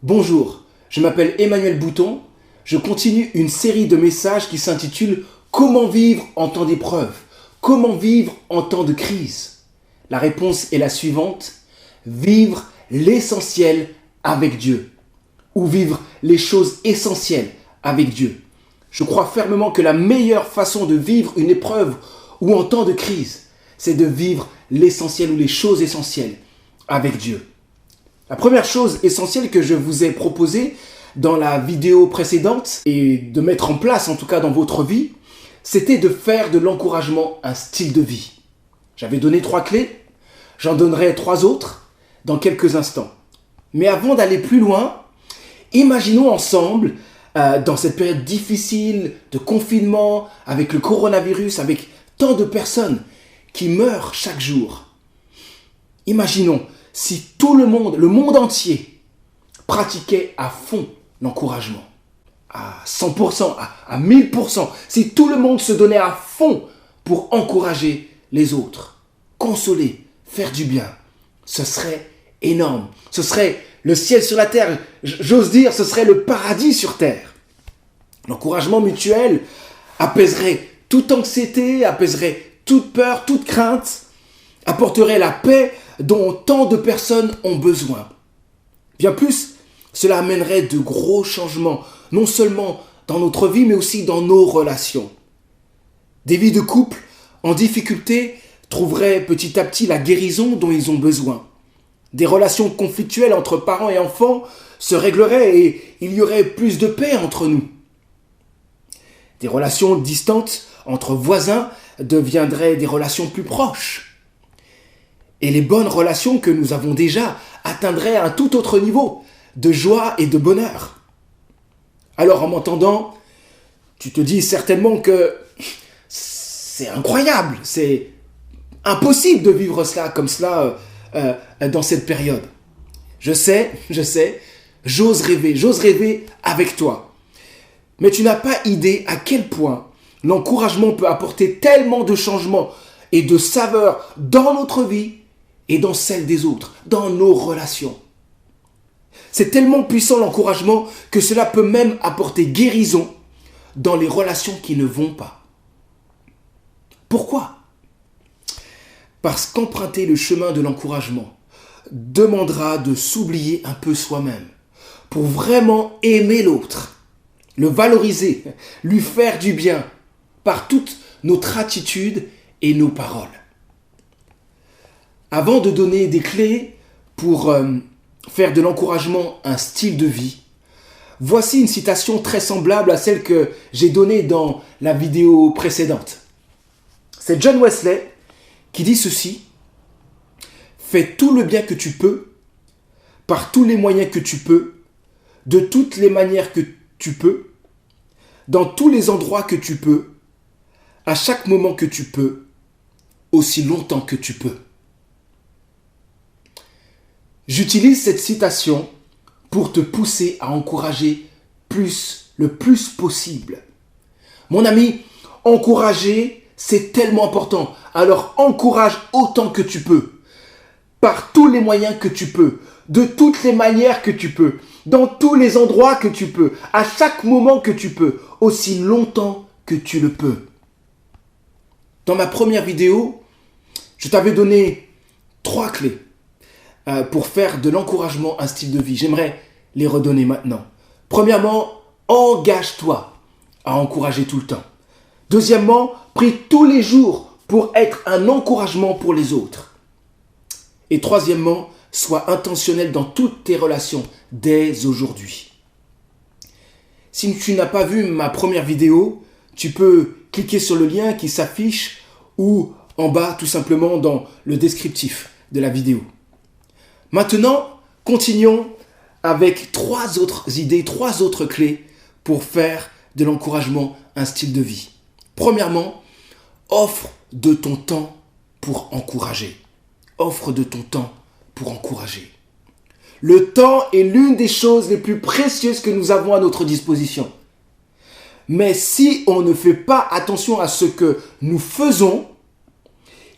Bonjour, je m'appelle Emmanuel Bouton. Je continue une série de messages qui s'intitule « Comment vivre en temps d'épreuve ? Comment vivre en temps de crise ?» La réponse est la suivante : vivre l'essentiel avec Dieu ou vivre les choses essentielles avec Dieu. Je crois fermement que la meilleure façon de vivre une épreuve ou en temps de crise, c'est de vivre l'essentiel ou les choses essentielles avec Dieu. La première chose essentielle que je vous ai proposée dans la vidéo précédente et de mettre en place en tout cas dans votre vie, c'était de faire de l'encouragement un style de vie. J'avais donné 3 clés, j'en donnerai 3 autres dans quelques instants. Mais avant d'aller plus loin, imaginons ensemble, dans cette période difficile de confinement, avec le coronavirus, avec tant de personnes qui meurent chaque jour. Imaginons si tout le monde entier, pratiquait à fond l'encouragement, à 100%, à 1000%, si tout le monde se donnait à fond pour encourager les autres, consoler, faire du bien, ce serait énorme. Ce serait le ciel sur la terre, j'ose dire, ce serait le paradis sur terre. L'encouragement mutuel apaiserait toute anxiété, apaiserait toute peur, toute crainte, apporterait la paix dont tant de personnes ont besoin. Bien plus, cela amènerait de gros changements, non seulement dans notre vie, mais aussi dans nos relations. Des vies de couple en difficulté trouveraient petit à petit la guérison dont ils ont besoin. Des relations conflictuelles entre parents et enfants se régleraient et il y aurait plus de paix entre nous. Des relations distantes entre voisins deviendraient des relations plus proches. Et les bonnes relations que nous avons déjà atteindraient un tout autre niveau de joie et de bonheur. Alors en m'entendant, tu te dis certainement que c'est incroyable, c'est impossible de vivre cela comme cela dans cette période. Je sais, j'ose rêver avec toi. Mais tu n'as pas idée à quel point l'encouragement peut apporter tellement de changements et de saveurs dans notre vie et dans celle des autres, dans nos relations. C'est tellement puissant l'encouragement que cela peut même apporter guérison dans les relations qui ne vont pas. Pourquoi ? Parce qu'emprunter le chemin de l'encouragement demandera de s'oublier un peu soi-même pour vraiment aimer l'autre, le valoriser, lui faire du bien par toute notre attitude et nos paroles. Avant de donner des clés pour faire de l'encouragement un style de vie, voici une citation très semblable à celle que j'ai donnée dans la vidéo précédente. C'est John Wesley qui dit ceci : « Fais tout le bien que tu peux, par tous les moyens que tu peux, de toutes les manières que tu peux, dans tous les endroits que tu peux, à chaque moment que tu peux, aussi longtemps que tu peux. » J'utilise cette citation pour te pousser à encourager le plus possible. Mon ami, encourager, c'est tellement important. Alors encourage autant que tu peux, par tous les moyens que tu peux, de toutes les manières que tu peux, dans tous les endroits que tu peux, à chaque moment que tu peux, aussi longtemps que tu le peux. Dans ma première vidéo, je t'avais donné 3 clés pour faire de l'encouragement un style de vie. J'aimerais les redonner maintenant. Premièrement, engage-toi à encourager tout le temps. Deuxièmement, prie tous les jours pour être un encouragement pour les autres. Et troisièmement, sois intentionnel dans toutes tes relations dès aujourd'hui. Si tu n'as pas vu ma première vidéo, tu peux cliquer sur le lien qui s'affiche ou en bas tout simplement dans le descriptif de la vidéo. Maintenant, continuons avec 3 autres idées, 3 autres clés pour faire de l'encouragement un style de vie. Premièrement, offre de ton temps pour encourager. Offre de ton temps pour encourager. Le temps est l'une des choses les plus précieuses que nous avons à notre disposition. Mais si on ne fait pas attention à ce que nous faisons,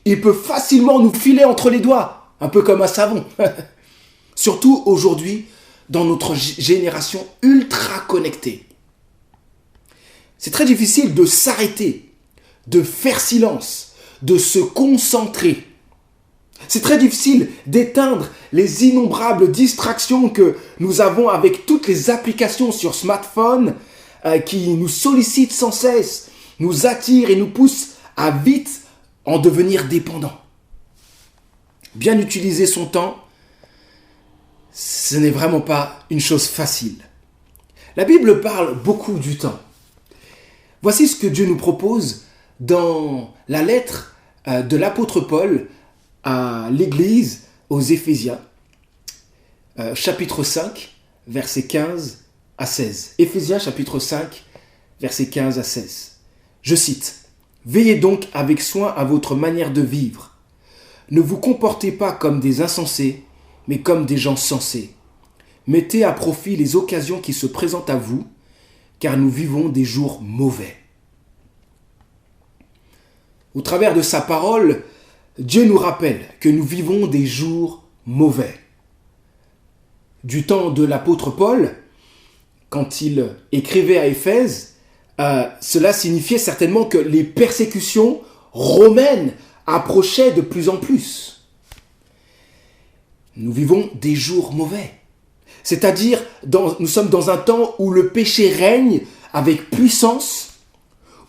il peut facilement nous filer entre les doigts, un peu comme un savon. Surtout aujourd'hui, dans notre génération ultra connectée. C'est très difficile de s'arrêter, de faire silence, de se concentrer. C'est très difficile d'éteindre les innombrables distractions que nous avons avec toutes les applications sur smartphone qui nous sollicitent sans cesse, nous attirent et nous poussent à vite en devenir dépendants. Bien utiliser son temps, ce n'est vraiment pas une chose facile. La Bible parle beaucoup du temps. Voici ce que Dieu nous propose dans la lettre de l'apôtre Paul à l'église aux Éphésiens, chapitre 5, versets 15 à 16. Éphésiens chapitre 5, versets 15 à 16. Je cite, « Veillez donc avec soin à votre manière de vivre. Ne vous comportez pas comme des insensés, mais comme des gens sensés. Mettez à profit les occasions qui se présentent à vous, car nous vivons des jours mauvais. » Au travers de sa parole, Dieu nous rappelle que nous vivons des jours mauvais. Du temps de l'apôtre Paul, quand il écrivait à Éphèse, cela signifiait certainement que les persécutions romaines approchaient de plus en plus. Nous vivons des jours mauvais. C'est-à-dire, nous sommes dans un temps où le péché règne avec puissance,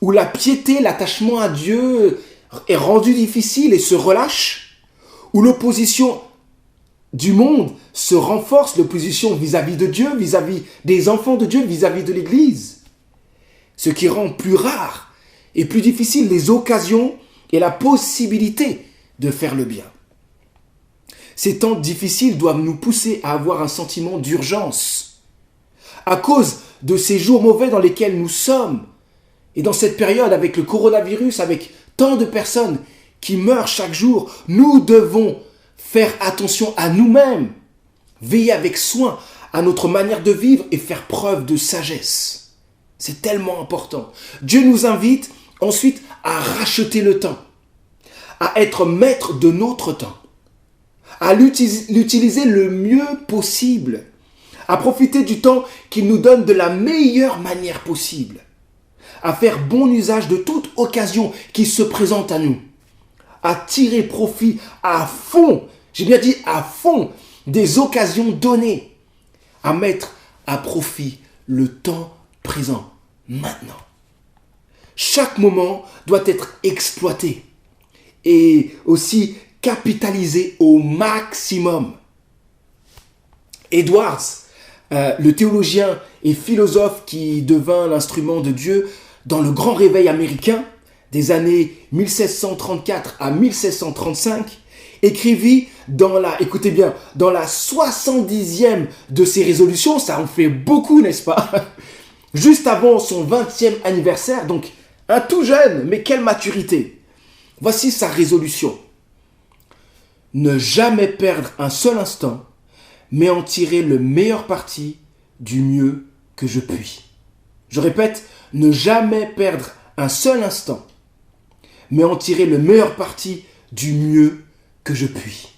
où la piété, l'attachement à Dieu est rendu difficile et se relâche, où l'opposition du monde se renforce, l'opposition vis-à-vis de Dieu, vis-à-vis des enfants de Dieu, vis-à-vis de l'Église. Ce qui rend plus rare et plus difficile les occasions et la possibilité de faire le bien. Ces temps difficiles doivent nous pousser à avoir un sentiment d'urgence. À cause de ces jours mauvais dans lesquels nous sommes, et dans cette période avec le coronavirus, avec tant de personnes qui meurent chaque jour, nous devons faire attention à nous-mêmes, veiller avec soin à notre manière de vivre et faire preuve de sagesse. C'est tellement important. Dieu nous invite ensuite à racheter le temps, à être maître de notre temps, à l'utiliser le mieux possible, à profiter du temps qu'il nous donne de la meilleure manière possible, à faire bon usage de toute occasion qui se présente à nous, à tirer profit à fond, j'ai bien dit à fond, des occasions données, à mettre à profit le temps présent, maintenant. Chaque moment doit être exploité et aussi capitalisé au maximum. Edwards, le théologien et philosophe qui devint l'instrument de Dieu dans le grand réveil américain des années 1634 à 1635, écrivit écoutez bien, dans la 70e de ses résolutions, ça en fait beaucoup, n'est-ce pas? Juste avant son 20e anniversaire, donc un tout jeune, mais quelle maturité. Voici sa résolution. Ne jamais perdre un seul instant, mais en tirer le meilleur parti du mieux que je puis. Je répète, ne jamais perdre un seul instant, mais en tirer le meilleur parti du mieux que je puis.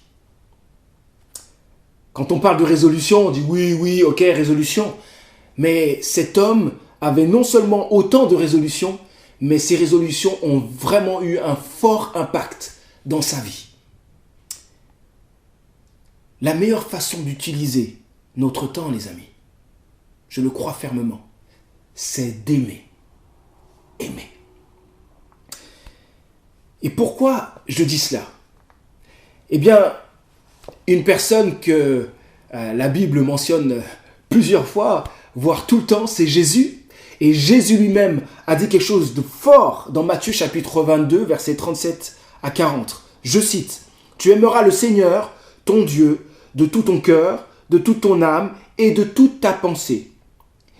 Quand on parle de résolution, on dit oui, ok, résolution. Mais cet homme avait non seulement autant de résolutions, mais ces résolutions ont vraiment eu un fort impact dans sa vie. La meilleure façon d'utiliser notre temps, les amis, je le crois fermement, c'est d'aimer. Aimer. Et pourquoi je dis cela? Eh bien, une personne que la Bible mentionne plusieurs fois, voire tout le temps, c'est Jésus. Et Jésus lui-même a dit quelque chose de fort dans Matthieu chapitre 22, versets 37 à 40. Je cite, « Tu aimeras le Seigneur, ton Dieu, de tout ton cœur, de toute ton âme et de toute ta pensée. »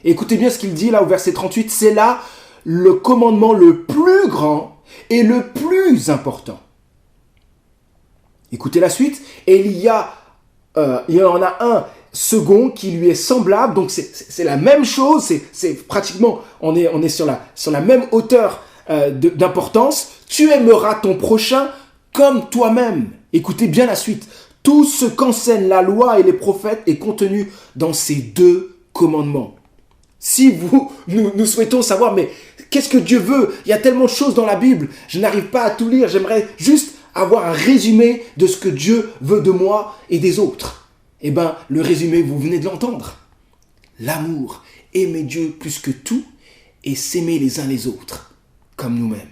Écoutez bien ce qu'il dit là au verset 38, c'est là le commandement le plus grand et le plus important. Écoutez la suite, et il y en a un second qui lui est semblable, donc c'est la même chose, c'est pratiquement, on est sur la même hauteur d'importance. Tu aimeras ton prochain comme toi-même. Écoutez bien la suite. Tout ce qu'enseignent la loi et les prophètes est contenu dans ces 2 commandements. Si nous souhaitons savoir, mais qu'est-ce que Dieu veut? Il y a tellement de choses dans la Bible, je n'arrive pas à tout lire, j'aimerais juste avoir un résumé de ce que Dieu veut de moi et des autres. Eh bien, le résumé, vous venez de l'entendre. L'amour, aimer Dieu plus que tout et s'aimer les uns les autres, comme nous-mêmes.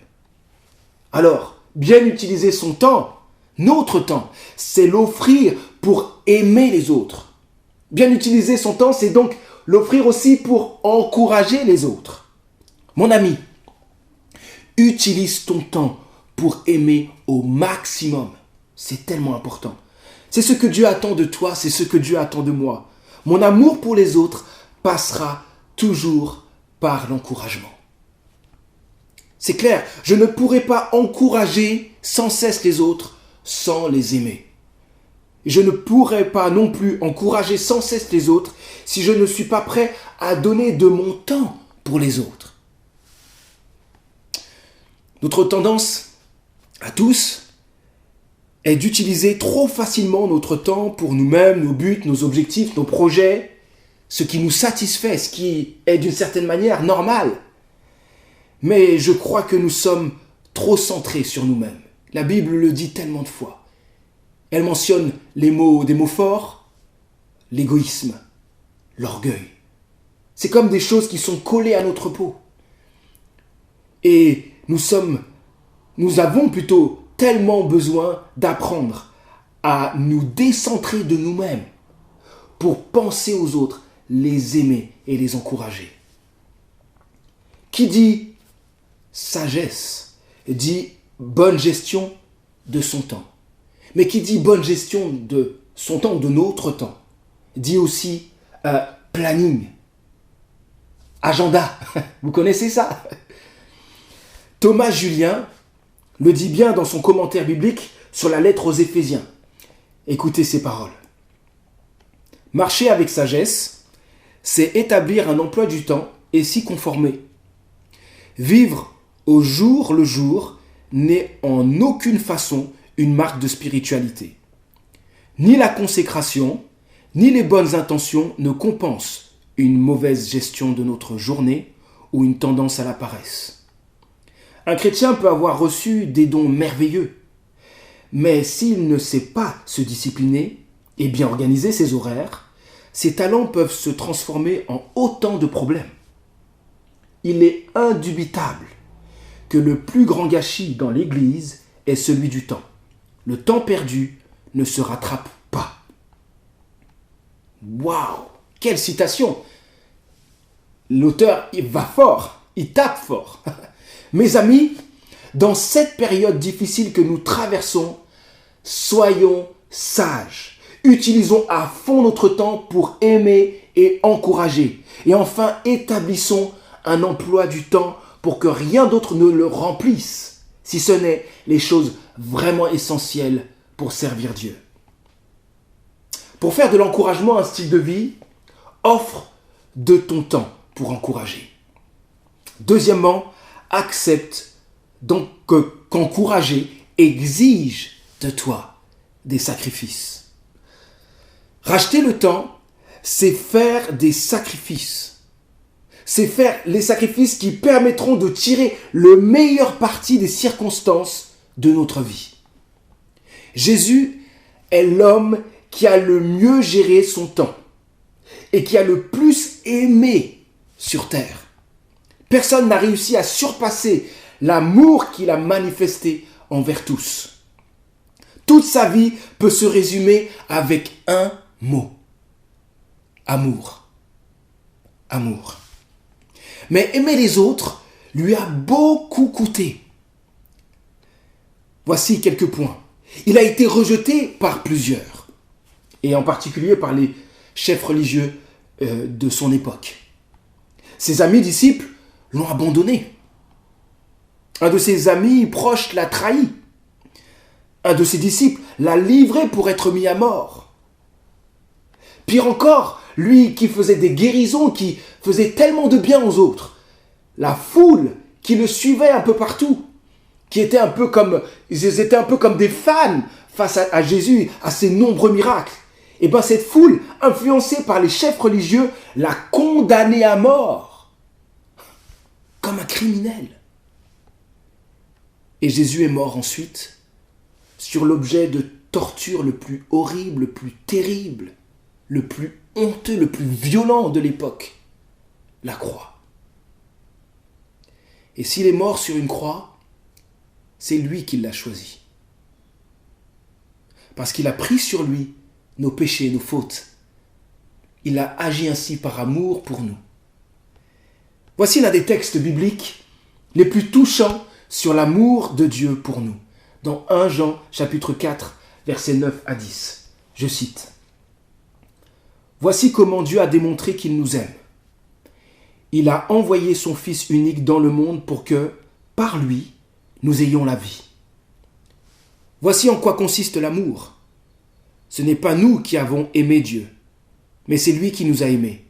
Alors, bien utiliser son temps, notre temps, c'est l'offrir pour aimer les autres. Bien utiliser son temps, c'est donc l'offrir aussi pour encourager les autres. Mon ami, utilise ton temps pour aimer au maximum. C'est tellement important. C'est ce que Dieu attend de toi, c'est ce que Dieu attend de moi. Mon amour pour les autres passera toujours par l'encouragement. C'est clair, je ne pourrai pas encourager sans cesse les autres sans les aimer. Je ne pourrai pas non plus encourager sans cesse les autres si je ne suis pas prêt à donner de mon temps pour les autres. Notre tendance à tous est d'utiliser trop facilement notre temps pour nous-mêmes, nos buts, nos objectifs, nos projets, ce qui nous satisfait, ce qui est d'une certaine manière normal. Mais je crois que nous sommes trop centrés sur nous-mêmes. La Bible le dit tellement de fois. Elle mentionne des mots forts, l'égoïsme, l'orgueil. C'est comme des choses qui sont collées à notre peau. Et nous avons plutôt tellement besoin d'apprendre à nous décentrer de nous-mêmes pour penser aux autres, les aimer et les encourager. Qui dit sagesse dit bonne gestion de son temps. Mais qui dit bonne gestion de son temps, de notre temps, dit aussi planning, agenda. Vous connaissez ça? Thomas Julien le dit bien dans son commentaire biblique sur la lettre aux Éphésiens. Écoutez ces paroles. Marcher avec sagesse, c'est établir un emploi du temps et s'y conformer. Vivre au jour le jour n'est en aucune façon une marque de spiritualité. Ni la consécration, ni les bonnes intentions ne compensent une mauvaise gestion de notre journée ou une tendance à la paresse. Un chrétien peut avoir reçu des dons merveilleux, mais s'il ne sait pas se discipliner et bien organiser ses horaires, ses talents peuvent se transformer en autant de problèmes. Il est indubitable que le plus grand gâchis dans l'Église est celui du temps. Le temps perdu ne se rattrape pas. Waouh! Quelle citation! L'auteur, il va fort, il tape fort. Mes amis, dans cette période difficile que nous traversons, soyons sages. Utilisons à fond notre temps pour aimer et encourager. Et enfin, établissons un emploi du temps pour que rien d'autre ne le remplisse, si ce n'est les choses vraiment essentielles pour servir Dieu. Pour faire de l'encouragement un style de vie, offre de ton temps pour encourager. Deuxièmement, accepte donc qu'encourager exige de toi des sacrifices. Racheter le temps, c'est faire des sacrifices. C'est faire les sacrifices qui permettront de tirer le meilleur parti des circonstances de notre vie. Jésus est l'homme qui a le mieux géré son temps et qui a le plus aimé sur terre. Personne n'a réussi à surpasser l'amour qu'il a manifesté envers tous. Toute sa vie peut se résumer avec un mot. Amour. Amour. Mais aimer les autres lui a beaucoup coûté. Voici quelques points. Il a été rejeté par plusieurs, et en particulier par les chefs religieux de son époque. Ses amis disciples l'ont abandonné. Un de ses amis proches l'a trahi. Un de ses disciples l'a livré pour être mis à mort. Pire encore, lui qui faisait des guérisons, qui faisait tellement de bien aux autres, la foule qui le suivait un peu partout, ils étaient un peu comme des fans face à Jésus, à ses nombreux miracles, et bien cette foule, influencée par les chefs religieux, l'a condamné à mort, comme un criminel. Et Jésus est mort ensuite sur l'objet de torture le plus horrible, le plus terrible, le plus honteux, le plus violent de l'époque, la croix. Et s'il est mort sur une croix, c'est lui qui l'a choisi. Parce qu'il a pris sur lui nos péchés, nos fautes. Il a agi ainsi par amour pour nous. Voici l'un des textes bibliques les plus touchants sur l'amour de Dieu pour nous. Dans 1 Jean chapitre 4, versets 9 à 10. Je cite. « Voici comment Dieu a démontré qu'il nous aime. Il a envoyé son Fils unique dans le monde pour que, par lui, nous ayons la vie. Voici en quoi consiste l'amour. Ce n'est pas nous qui avons aimé Dieu, mais c'est lui qui nous a aimés.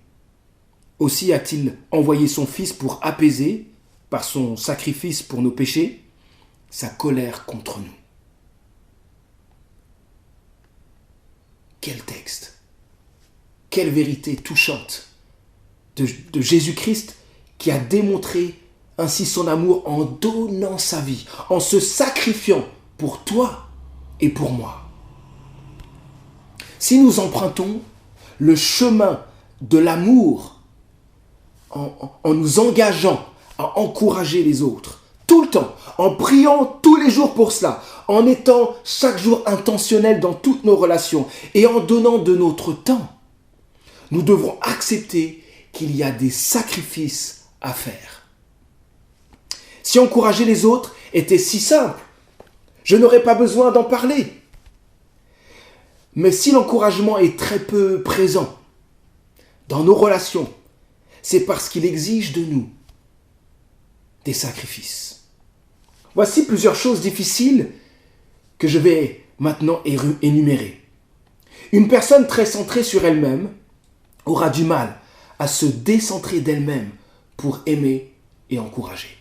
Aussi a-t-il envoyé son Fils pour apaiser, par son sacrifice pour nos péchés, sa colère contre nous. » Quel texte! Quelle vérité touchante de Jésus-Christ qui a démontré ainsi son amour en donnant sa vie, en se sacrifiant pour toi et pour moi. Si nous empruntons le chemin de l'amour en nous engageant à encourager les autres, tout le temps, en priant tous les jours pour cela, en étant chaque jour intentionnel dans toutes nos relations et en donnant de notre temps, nous devrons accepter qu'il y a des sacrifices à faire. Si encourager les autres était si simple, je n'aurais pas besoin d'en parler. Mais si l'encouragement est très peu présent dans nos relations, c'est parce qu'il exige de nous des sacrifices. Voici plusieurs choses difficiles que je vais maintenant énumérer. Une personne très centrée sur elle-même aura du mal à se décentrer d'elle-même pour aimer et encourager.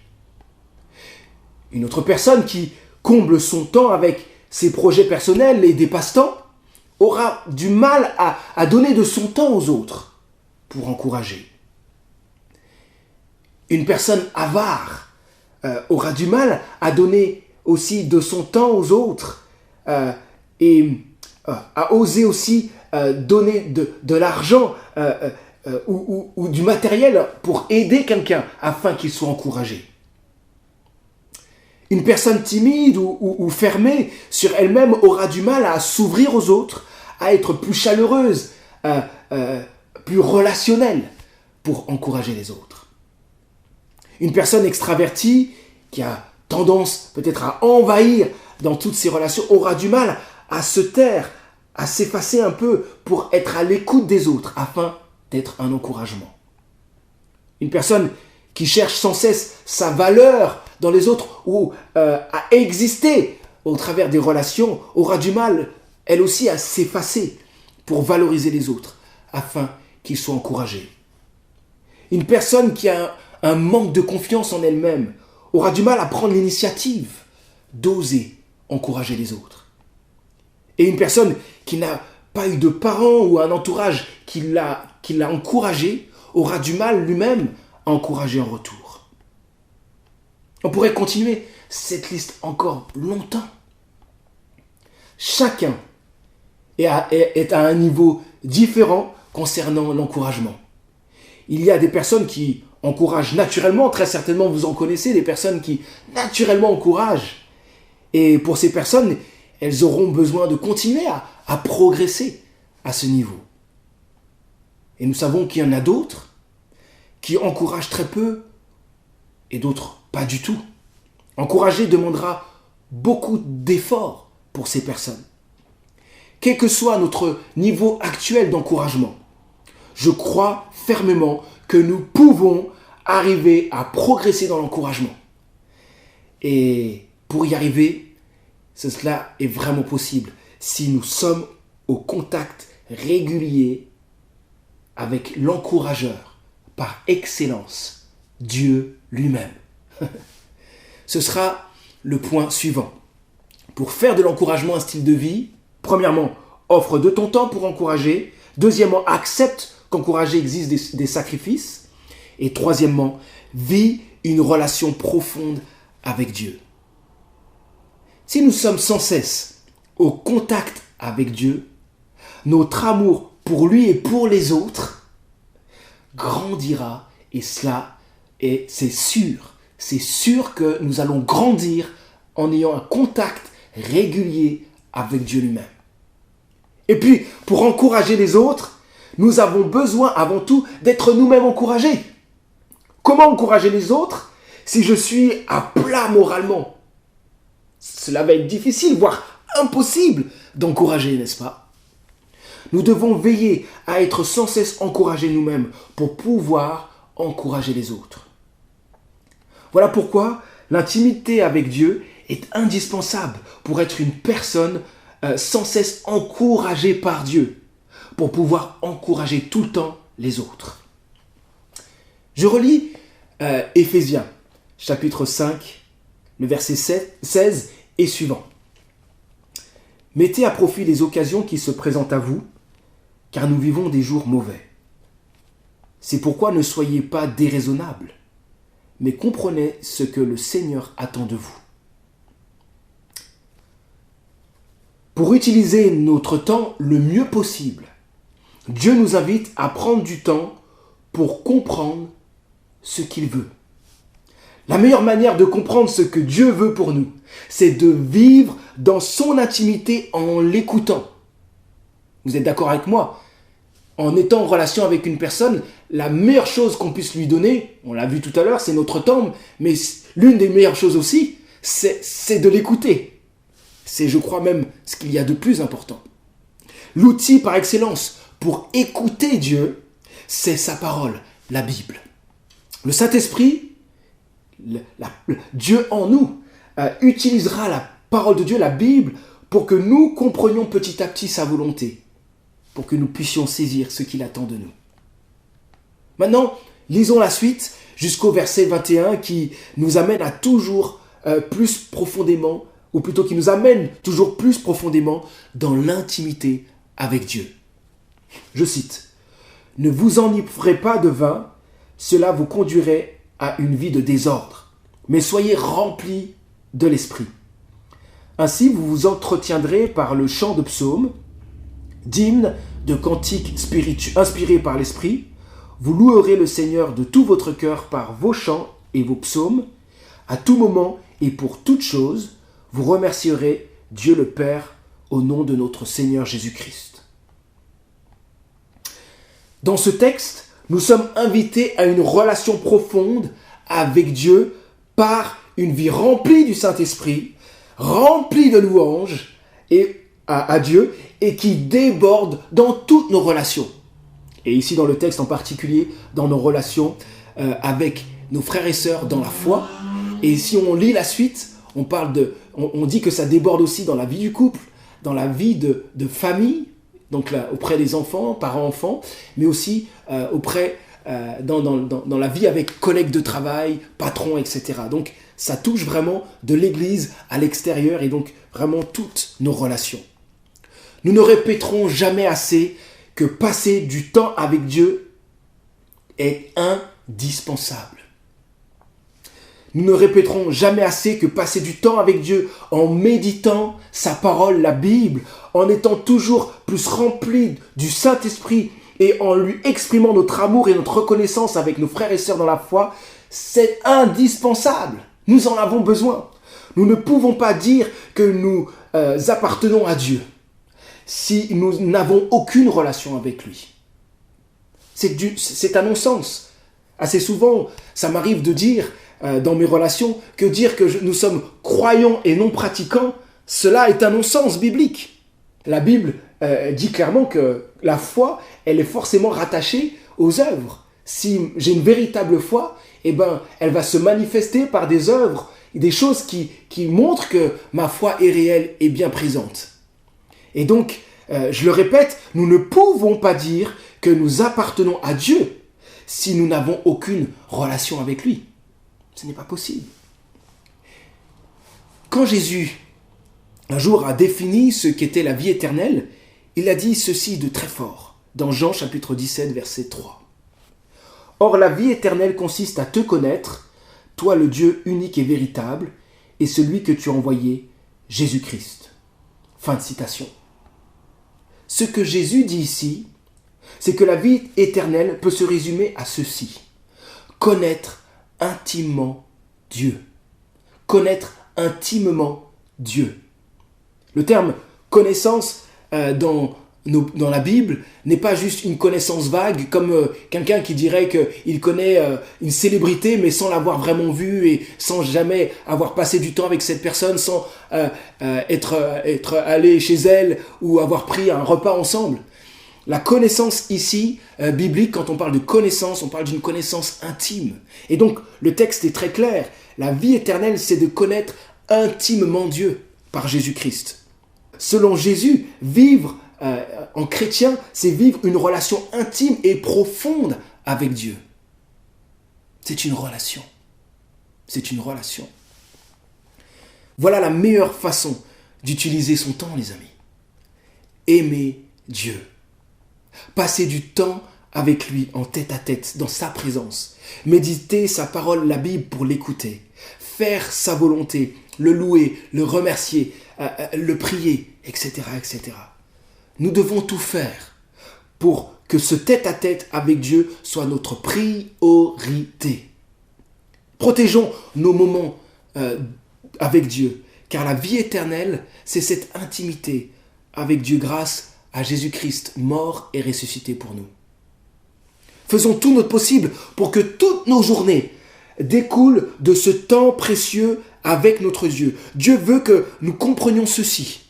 Une autre personne qui comble son temps avec ses projets personnels et des passe-temps aura du mal à donner de son temps aux autres pour encourager. Une personne avare aura du mal à donner aussi de son temps aux autres et à oser aussi donner de l'argent ou du matériel pour aider quelqu'un afin qu'il soit encouragé. Une personne timide ou fermée sur elle-même aura du mal à s'ouvrir aux autres, à être plus chaleureuse, plus relationnelle pour encourager les autres. Une personne extravertie qui a tendance peut-être à envahir dans toutes ses relations aura du mal à se taire, à s'effacer un peu pour être à l'écoute des autres afin d'être un encouragement. Une personne qui cherche sans cesse sa valeur dans les autres ou à exister au travers des relations aura du mal, elle aussi, à s'effacer pour valoriser les autres afin qu'ils soient encouragés. Une personne qui a un manque de confiance en elle-même aura du mal à prendre l'initiative d'oser encourager les autres. Et une personne qui n'a pas eu de parents ou un entourage qui l'a encouragé aura du mal lui-même à encourager en retour. On pourrait continuer cette liste encore longtemps. Chacun est à un niveau différent concernant l'encouragement. Il y a des personnes qui encouragent naturellement, très certainement vous en connaissez, des personnes qui naturellement encouragent. Et pour ces personnes, elles auront besoin de continuer à progresser à ce niveau. Et nous savons qu'il y en a d'autres qui encouragent très peu et d'autres pas du tout. Encourager demandera beaucoup d'efforts pour ces personnes. Quel que soit notre niveau actuel d'encouragement, je crois fermement que nous pouvons arriver à progresser dans l'encouragement. Et pour y arriver, cela est vraiment possible si nous sommes au contact régulier avec l'encourageur par excellence, Dieu lui-même. Ce sera le point suivant. Pour faire de l'encouragement un style de vie, premièrement, offre de ton temps pour encourager. Deuxièmement, accepte qu'encourager exige des sacrifices. Et troisièmement, vis une relation profonde avec Dieu. Si nous sommes sans cesse au contact avec Dieu, notre amour pour lui et pour les autres grandira. Et c'est sûr que nous allons grandir en ayant un contact régulier avec Dieu lui-même. Et puis, pour encourager les autres, nous avons besoin avant tout d'être nous-mêmes encouragés. Comment encourager les autres si je suis à plat moralement? Cela va être difficile, voire impossible d'encourager, n'est-ce pas? Nous devons veiller à être sans cesse encouragés nous-mêmes pour pouvoir encourager les autres. Voilà pourquoi l'intimité avec Dieu est indispensable pour être une personne sans cesse encouragée par Dieu, pour pouvoir encourager tout le temps les autres. Je relis Éphésiens, chapitre 5, le verset 16 et suivant. « Mettez à profit les occasions qui se présentent à vous, car nous vivons des jours mauvais. C'est pourquoi ne soyez pas déraisonnables, mais comprenez ce que le Seigneur attend de vous. » Pour utiliser notre temps le mieux possible, Dieu nous invite à prendre du temps pour comprendre ce qu'il veut. La meilleure manière de comprendre ce que Dieu veut pour nous, c'est de vivre dans son intimité en l'écoutant. Vous êtes d'accord avec moi? En étant en relation avec une personne, la meilleure chose qu'on puisse lui donner, on l'a vu tout à l'heure, c'est notre temps, mais l'une des meilleures choses aussi, c'est de l'écouter. C'est, je crois même, ce qu'il y a de plus important. L'outil par excellence pour écouter Dieu, c'est sa parole, la Bible. Le Saint-Esprit, Dieu en nous, utilisera la parole de Dieu, la Bible, pour que nous comprenions petit à petit sa volonté, pour que nous puissions saisir ce qu'il attend de nous. Maintenant, lisons la suite jusqu'au verset 21 qui nous amène à toujours plus profondément, ou plutôt qui nous amène toujours plus profondément dans l'intimité avec Dieu. Je cite, « Ne vous enivrez pas de vin, cela vous conduirait à une vie de désordre, mais soyez remplis de l'esprit. Ainsi, vous vous entretiendrez par le chant de psaumes, d'hymnes, de cantiques inspirés par l'esprit. Vous louerez le Seigneur de tout votre cœur par vos chants et vos psaumes. À tout moment et pour toute chose, vous remercierez Dieu le Père au nom de notre Seigneur Jésus-Christ. » Dans ce texte, nous sommes invités à une relation profonde avec Dieu par une vie remplie du Saint-Esprit, remplie de louanges à Dieu et qui déborde dans toutes nos relations. Et ici dans le texte en particulier, dans nos relations avec nos frères et sœurs dans la foi. Et si on lit la suite, on dit que ça déborde aussi dans la vie du couple, dans la vie de famille, donc là, auprès des enfants, parents-enfants, mais aussi dans la vie avec collègues de travail, patrons, etc. Donc ça touche vraiment de l'église à l'extérieur et donc vraiment toutes nos relations. Nous ne répéterons jamais assez que passer du temps avec Dieu est indispensable. Nous ne répéterons jamais assez que passer du temps avec Dieu en méditant sa parole, la Bible, en étant toujours plus rempli du Saint-Esprit et en lui exprimant notre amour et notre reconnaissance avec nos frères et sœurs dans la foi, c'est indispensable. Nous en avons besoin. Nous ne pouvons pas dire que nous appartenons à Dieu si nous n'avons aucune relation avec lui. C'est un non-sens. Assez souvent, ça m'arrive de dire dans mes relations que dire que nous sommes croyants et non pratiquants, cela est un non-sens biblique. La Bible dit clairement que la foi, elle est forcément rattachée aux œuvres. Si j'ai une véritable foi, elle va se manifester par des œuvres, des choses qui montrent que ma foi est réelle et bien présente. Et donc, je le répète, nous ne pouvons pas dire que nous appartenons à Dieu si nous n'avons aucune relation avec lui. Ce n'est pas possible. Quand Jésus un jour a défini ce qu'était la vie éternelle, il a dit ceci de très fort, dans Jean chapitre 17, verset 3. « Or la vie éternelle consiste à te connaître, toi le Dieu unique et véritable, et celui que tu as envoyé, Jésus-Christ. » Fin de citation. Ce que Jésus dit ici, c'est que la vie éternelle peut se résumer à ceci. Connaître intimement Dieu. Connaître intimement Dieu. Le terme connaissance dans la Bible n'est pas juste une connaissance vague, comme quelqu'un qui dirait qu'il connaît une célébrité mais sans l'avoir vraiment vue et sans jamais avoir passé du temps avec cette personne, sans être allé chez elle ou avoir pris un repas ensemble. La connaissance ici, biblique, quand on parle de connaissance, on parle d'une connaissance intime. Et donc, le texte est très clair. La vie éternelle, c'est de connaître intimement Dieu par Jésus-Christ. Selon Jésus, vivre en chrétien, c'est vivre une relation intime et profonde avec Dieu. C'est une relation. C'est une relation. Voilà la meilleure façon d'utiliser son temps, les amis. Aimer Dieu. Passer du temps avec lui en tête-à-tête, dans sa présence. Méditer sa parole, la Bible, pour l'écouter. Faire sa volonté, le louer, le remercier, le prier, etc., etc. Nous devons tout faire pour que ce tête-à-tête avec Dieu soit notre priorité. Protégeons nos moments avec Dieu, car la vie éternelle, c'est cette intimité avec Dieu grâce à Jésus-Christ, mort et ressuscité pour nous. Faisons tout notre possible pour que toutes nos journées découlent de ce temps précieux avec notre Dieu. Dieu veut que nous comprenions ceci.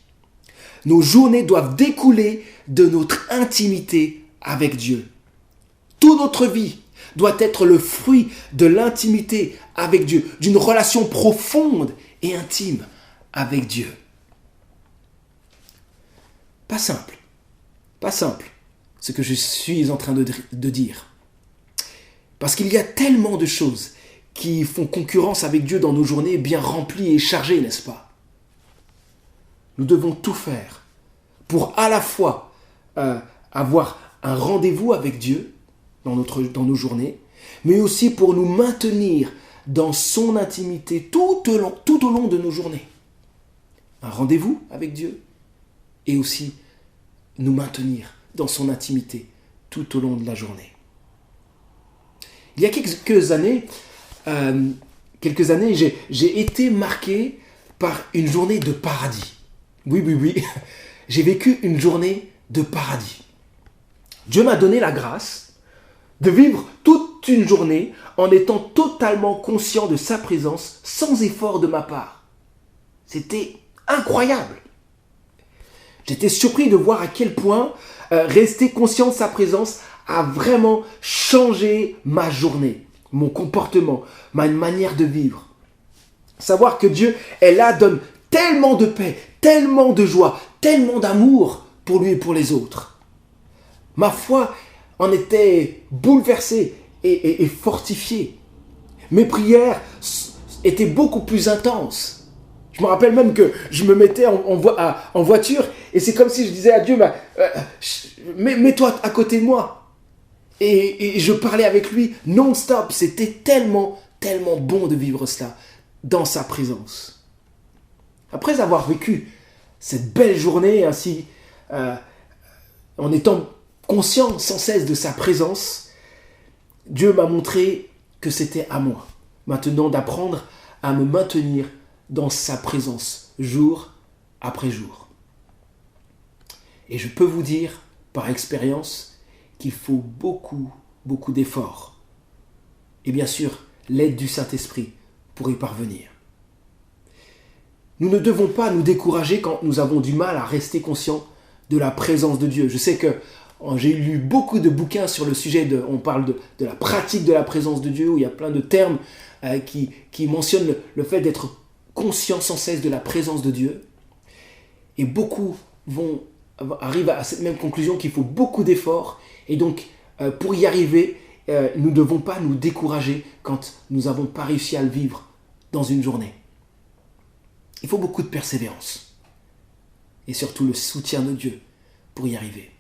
Nos journées doivent découler de notre intimité avec Dieu. Toute notre vie doit être le fruit de l'intimité avec Dieu, d'une relation profonde et intime avec Dieu. Pas simple, ce que je suis en train de dire. Parce qu'il y a tellement de choses qui font concurrence avec Dieu dans nos journées bien remplies et chargées, n'est-ce pas? Nous devons tout faire pour à la fois avoir un rendez-vous avec Dieu dans nos journées, mais aussi pour nous maintenir dans son intimité tout au long de nos journées. Un rendez-vous avec Dieu et aussi nous maintenir dans son intimité tout au long de la journée. Il y a quelques années, j'ai été marqué par une journée de paradis. Oui, j'ai vécu une journée de paradis. Dieu m'a donné la grâce de vivre toute une journée en étant totalement conscient de sa présence, sans effort de ma part. C'était incroyable. J'étais surpris de voir à quel point rester conscient de sa présence a vraiment changé ma journée, mon comportement, ma manière de vivre. Savoir que Dieu est là donne tellement de paix, tellement de joie, tellement d'amour pour lui et pour les autres. Ma foi en était bouleversée et fortifiée. Mes prières étaient beaucoup plus intenses. Je me rappelle même que je me mettais en voiture et c'est comme si je disais à Dieu, mets-toi à côté de moi. Et je parlais avec lui non-stop. C'était tellement bon de vivre cela dans sa présence. Après avoir vécu cette belle journée ainsi, en étant conscient sans cesse de sa présence, Dieu m'a montré que c'était à moi maintenant d'apprendre à me maintenir dans sa présence jour après jour. Et je peux vous dire par expérience qu'il faut beaucoup d'efforts. Et bien sûr, l'aide du Saint-Esprit pour y parvenir. Nous ne devons pas nous décourager quand nous avons du mal à rester conscients de la présence de Dieu. Je sais que j'ai lu beaucoup de bouquins sur le sujet, on parle de la pratique de la présence de Dieu, où il y a plein de termes qui mentionnent le fait d'être conscient sans cesse de la présence de Dieu. Et beaucoup arrivent à cette même conclusion qu'il faut beaucoup d'efforts. Et donc, pour y arriver, nous ne devons pas nous décourager quand nous n'avons pas réussi à le vivre dans une journée. Il faut beaucoup de persévérance. et surtout le soutien de Dieu pour y arriver.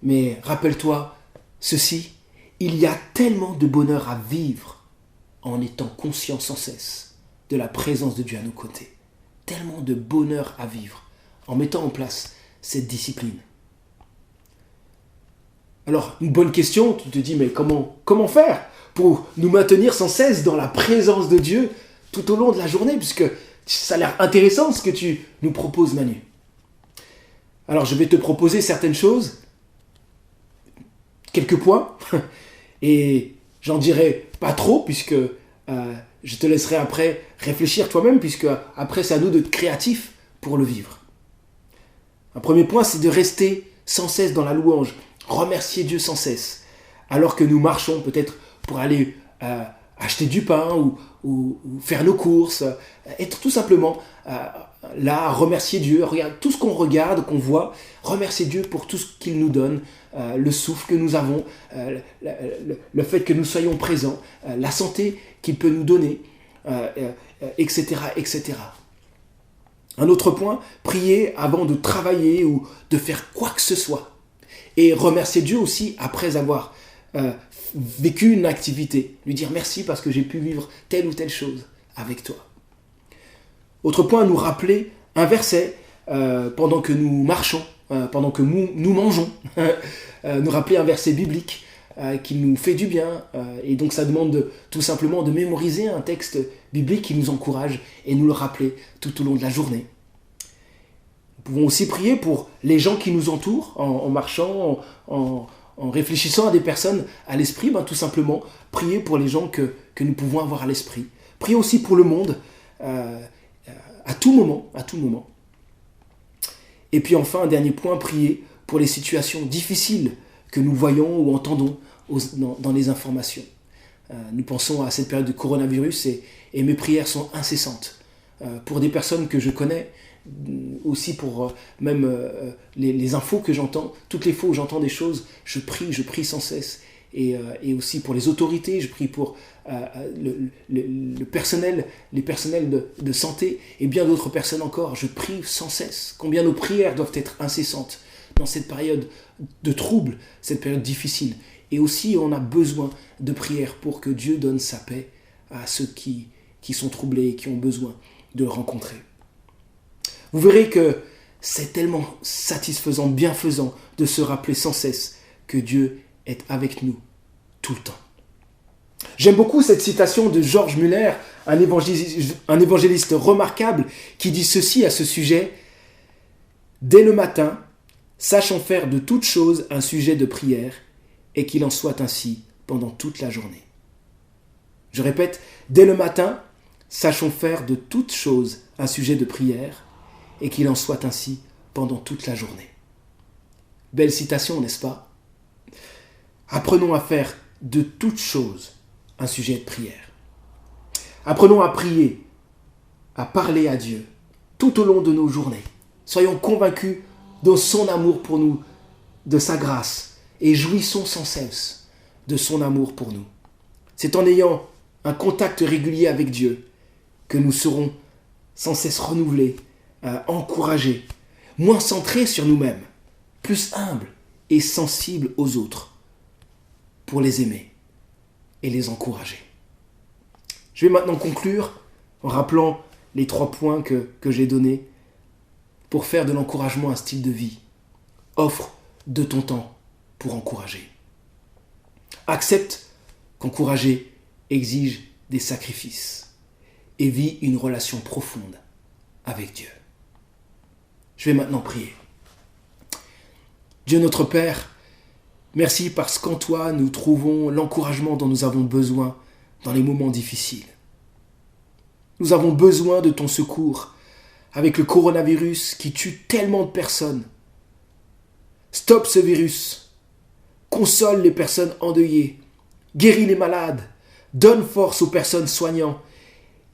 Mais rappelle-toi ceci, il y a tellement de bonheur à vivre en étant conscient sans cesse de la présence de Dieu à nos côtés. Tellement de bonheur à vivre en mettant en place cette discipline. Alors, une bonne question, tu te dis, mais comment faire pour nous maintenir sans cesse dans la présence de Dieu tout au long de la journée, puisque ça a l'air intéressant ce que tu nous proposes, Manu. Alors, je vais te proposer certaines choses, quelques points, et j'en dirai pas trop, puisque je te laisserai après réfléchir toi-même, puisque après c'est à nous d'être créatifs pour le vivre. Un premier point, c'est de rester sans cesse dans la louange, remercier Dieu sans cesse, alors que nous marchons peut-être pour aller acheter du pain ou faire nos courses, être tout simplement là, remercier Dieu, regarde tout ce qu'on regarde, qu'on voit, remercier Dieu pour tout ce qu'il nous donne, le souffle que nous avons, le fait que nous soyons présents, la santé qu'il peut nous donner, etc., etc. Un autre point, prier avant de travailler ou de faire quoi que ce soit. Et remercier Dieu aussi après avoir vécu une activité. Lui dire merci parce que j'ai pu vivre telle ou telle chose avec toi. Autre point, nous rappeler un verset pendant que nous marchons, pendant que nous mangeons. Nous rappeler un verset biblique qui nous fait du bien. Et donc ça demande tout simplement de mémoriser un texte biblique qui nous encourage et nous le rappeler tout au long de la journée. Nous pouvons aussi prier pour les gens qui nous entourent en marchant, en réfléchissant à des personnes à l'esprit, tout simplement prier pour les gens que nous pouvons avoir à l'esprit. Prier aussi pour le monde à tout moment. Et puis enfin, un dernier point, prier pour les situations difficiles que nous voyons ou entendons dans les informations. Nous pensons à cette période de coronavirus et mes prières sont incessantes. Pour des personnes que je connais, aussi pour même les infos que j'entends, toutes les fois où j'entends des choses, je prie sans cesse. Et aussi pour les autorités, je prie pour le personnel, les personnels de santé et bien d'autres personnes encore. Je prie sans cesse. Combien nos prières doivent être incessantes dans cette période de trouble, cette période difficile. Et aussi, on a besoin de prières pour que Dieu donne sa paix à ceux qui sont troublés et qui ont besoin de le rencontrer. Vous verrez que c'est tellement satisfaisant, bienfaisant de se rappeler sans cesse que Dieu est avec nous tout le temps. J'aime beaucoup cette citation de George Muller, un évangéliste remarquable, qui dit ceci à ce sujet. « Dès le matin, sachons faire de toutes choses un sujet de prière, et qu'il en soit ainsi pendant toute la journée. » Je répète, dès le matin, sachons faire de toutes choses un sujet de prière, et qu'il en soit ainsi pendant toute la journée. Belle citation, n'est-ce pas? Apprenons à faire de toutes choses un sujet de prière. Apprenons à prier, à parler à Dieu tout au long de nos journées. Soyons convaincus de son amour pour nous, de sa grâce, et jouissons sans cesse de son amour pour nous. C'est en ayant un contact régulier avec Dieu que nous serons sans cesse renouvelés, encouragés, moins centrés sur nous-mêmes, plus humbles et sensibles aux autres, pour les aimer et les encourager. Je vais maintenant conclure en rappelant les 3 points que j'ai donnés pour faire de l'encouragement un style de vie. Offre de ton temps pour encourager. Accepte qu'encourager exige des sacrifices et vis une relation profonde avec Dieu. Je vais maintenant prier. Dieu notre Père, merci parce qu'en toi nous trouvons l'encouragement dont nous avons besoin dans les moments difficiles. Nous avons besoin de ton secours avec le coronavirus qui tue tellement de personnes. Stoppe ce virus, console les personnes endeuillées, guéris les malades, donne force aux personnes soignantes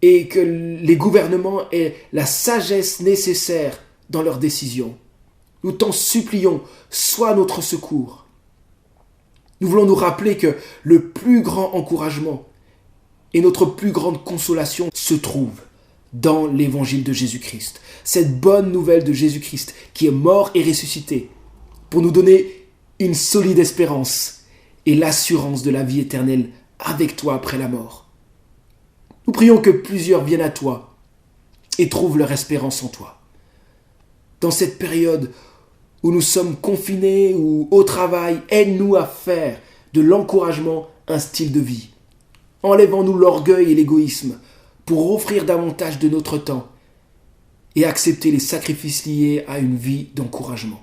et que les gouvernements aient la sagesse nécessaire dans leurs décisions. Nous t'en supplions, sois notre secours. Nous voulons nous rappeler que le plus grand encouragement et notre plus grande consolation se trouve dans l'évangile de Jésus-Christ. Cette bonne nouvelle de Jésus-Christ qui est mort et ressuscité pour nous donner une solide espérance et l'assurance de la vie éternelle avec toi après la mort. Nous prions que plusieurs viennent à toi et trouvent leur espérance en toi. Dans cette période où nous sommes confinés ou au travail, aide-nous à faire de l'encouragement un style de vie. Enlevons-nous l'orgueil et l'égoïsme pour offrir davantage de notre temps et accepter les sacrifices liés à une vie d'encouragement.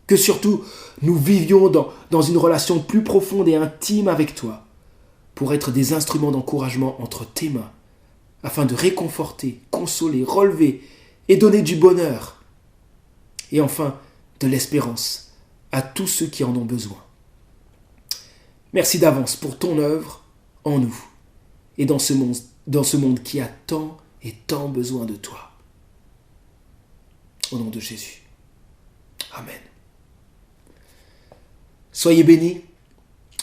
Que surtout, nous vivions dans une relation plus profonde et intime avec toi pour être des instruments d'encouragement entre tes mains afin de réconforter, consoler, relever et donner du bonheur et enfin de l'espérance à tous ceux qui en ont besoin. Merci d'avance pour ton œuvre en nous et dans ce monde qui a tant et tant besoin de toi. Au nom de Jésus. Amen. Soyez bénis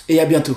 et à bientôt.